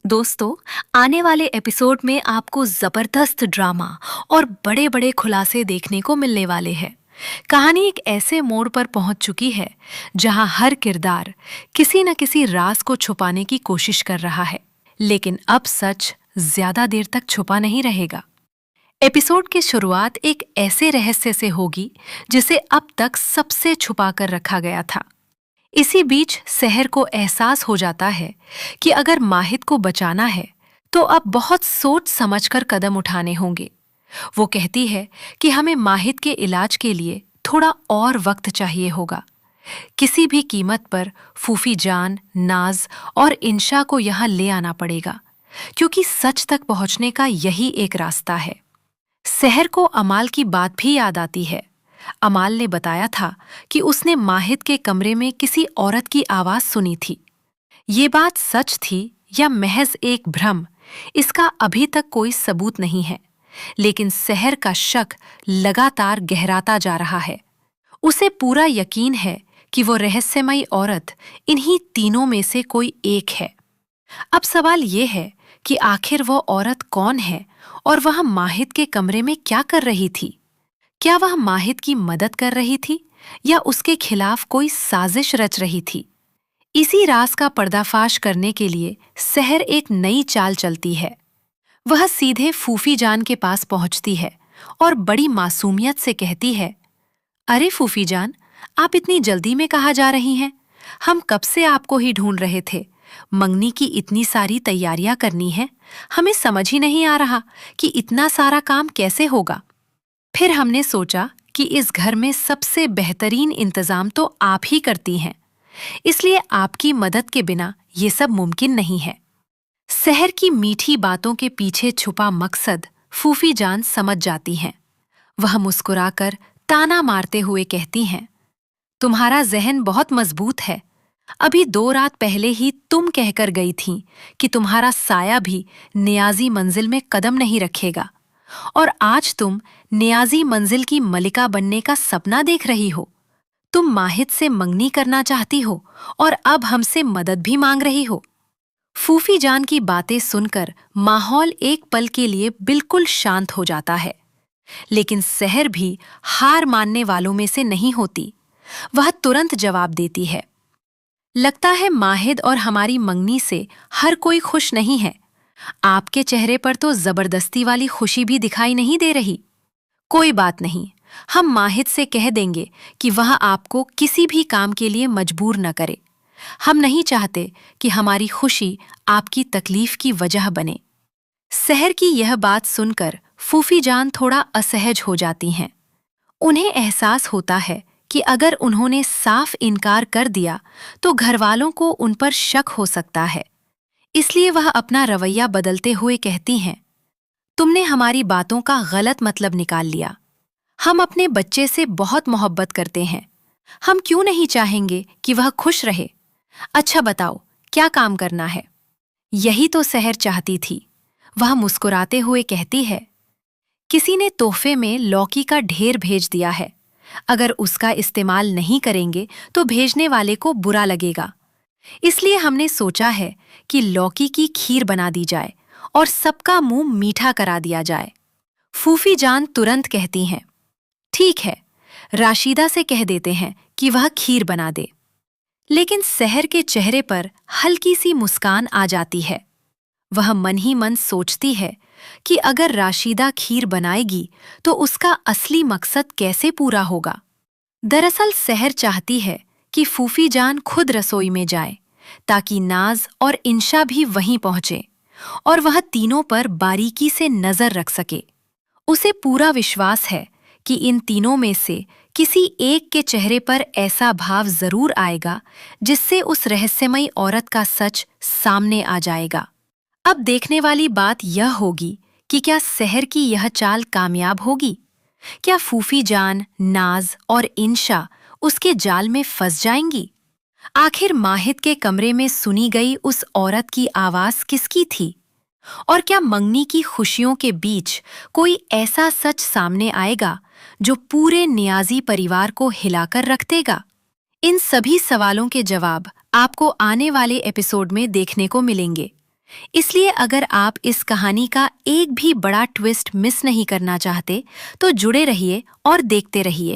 दोस्तों, आने वाले एपिसोड में आपको जबरदस्त ड्रामा और बड़े बड़े खुलासे देखने को मिलने वाले हैं। कहानी एक ऐसे मोड़ पर पहुंच चुकी है जहां हर किरदार किसी न किसी राज को छुपाने की कोशिश कर रहा है, लेकिन अब सच ज्यादा देर तक छुपा नहीं रहेगा। एपिसोड की शुरुआत एक ऐसे रहस्य से होगी जिसे अब तक सबसे छुपा कर रखा गया था। इसी बीच सहर को एहसास हो जाता है कि अगर माहिद को बचाना है तो अब बहुत सोच समझकर कदम उठाने होंगे। वो कहती है कि हमें माहिद के इलाज के लिए थोड़ा और वक्त चाहिए होगा। किसी भी कीमत पर फूफी जान, नाज और इंशा को यहाँ ले आना पड़ेगा, क्योंकि सच तक पहुँचने का यही एक रास्ता है। सहर को अमाल की बात भी याद आती है। अमाल ने बताया था कि उसने माहिद के कमरे में किसी औरत की आवाज सुनी थी। ये बात सच थी या महज एक भ्रम, इसका अभी तक कोई सबूत नहीं है, लेकिन सहर का शक लगातार गहराता जा रहा है। उसे पूरा यकीन है कि वो रहस्यमयी औरत इन्हीं तीनों में से कोई एक है। अब सवाल ये है कि आखिर वो औरत कौन है और वह माहिद के कमरे में क्या कर रही थी? क्या वह माहिद की मदद कर रही थी या उसके खिलाफ कोई साजिश रच रही थी? इसी राज का पर्दाफाश करने के लिए सहर एक नई चाल चलती है। वह सीधे फूफी जान के पास पहुंचती है और बड़ी मासूमियत से कहती है, अरे फूफी जान, आप इतनी जल्दी में कहाँ जा रही हैं? हम कब से आपको ही ढूंढ रहे थे। मंगनी की इतनी सारी तैयारियां करनी है, हमें समझ ही नहीं आ रहा कि इतना सारा काम कैसे होगा। फिर हमने सोचा कि इस घर में सबसे बेहतरीन इंतजाम तो आप ही करती हैं, इसलिए आपकी मदद के बिना ये सब मुमकिन नहीं है। सहर की मीठी बातों के पीछे छुपा मकसद फूफी जान समझ जाती हैं। वह मुस्कुराकर ताना मारते हुए कहती हैं, तुम्हारा जहन बहुत मजबूत है। अभी 2 रात पहले ही तुम कहकर गई थीं कि तुम्हारा साया भी नियाजी मंजिल में कदम नहीं रखेगा, और आज तुम नियाजी मंजिल की मलिका बनने का सपना देख रही हो। तुम माहिद से मंगनी करना चाहती हो और अब हमसे मदद भी मांग रही हो। फूफी जान की बातें सुनकर माहौल एक पल के लिए बिल्कुल शांत हो जाता है, लेकिन सहर भी हार मानने वालों में से नहीं होती। वह तुरंत जवाब देती है, लगता है माहिद और हमारी मंगनी से हर कोई खुश नहीं है। आपके चेहरे पर तो जबरदस्ती वाली खुशी भी दिखाई नहीं दे रही। कोई बात नहीं, हम माहिद से कह देंगे कि वह आपको किसी भी काम के लिए मजबूर न करे। हम नहीं चाहते कि हमारी खुशी आपकी तकलीफ की वजह बने। सहर की यह बात सुनकर फूफी जान थोड़ा असहज हो जाती हैं। उन्हें एहसास होता है कि अगर उन्होंने साफ इनकार कर दिया तो घरवालों को उन पर शक हो सकता है। इसलिए वह अपना रवैया बदलते हुए कहती हैं, तुमने हमारी बातों का गलत मतलब निकाल लिया। हम अपने बच्चे से बहुत मोहब्बत करते हैं। हम क्यों नहीं चाहेंगे कि वह खुश रहे? अच्छा बताओ, क्या काम करना है? यही तो सहर चाहती थी। वह मुस्कुराते हुए कहती है, किसी ने तोहफे में लौकी का ढेर भेज दिया है। अगर उसका इस्तेमाल नहीं करेंगे तो भेजने वाले को बुरा लगेगा। इसलिए हमने सोचा है कि लौकी की खीर बना दी जाए और सबका मुंह मीठा करा दिया जाए। फूफी जान तुरंत कहती हैं, ठीक है, राशिदा से कह देते हैं कि वह खीर बना दे। लेकिन सहर के चेहरे पर हल्की सी मुस्कान आ जाती है। वह मन ही मन सोचती है कि अगर राशिदा खीर बनाएगी तो उसका असली मकसद कैसे पूरा होगा। दरअसल सहर चाहती है कि फूफी जान खुद रसोई में जाए, ताकि नाज और इंशा भी वहीं पहुंचे और वह तीनों पर बारीकी से नजर रख सके। उसे पूरा विश्वास है कि इन तीनों में से किसी एक के चेहरे पर ऐसा भाव जरूर आएगा जिससे उस रहस्यमयी औरत का सच सामने आ जाएगा। अब देखने वाली बात यह होगी कि क्या सहर की यह चाल कामयाब होगी? क्या फूफी जान, नाज और इंशा उसके जाल में फंस जाएंगी? आखिर माहिद के कमरे में सुनी गई उस औरत की आवाज किसकी थी? और क्या मंगनी की खुशियों के बीच कोई ऐसा सच सामने आएगा जो पूरे नियाजी परिवार को हिलाकर रख देगा? इन सभी सवालों के जवाब आपको आने वाले एपिसोड में देखने को मिलेंगे। इसलिए अगर आप इस कहानी का एक भी बड़ा ट्विस्ट मिस नहीं करना चाहते, तो जुड़े रहिए और देखते रहिए।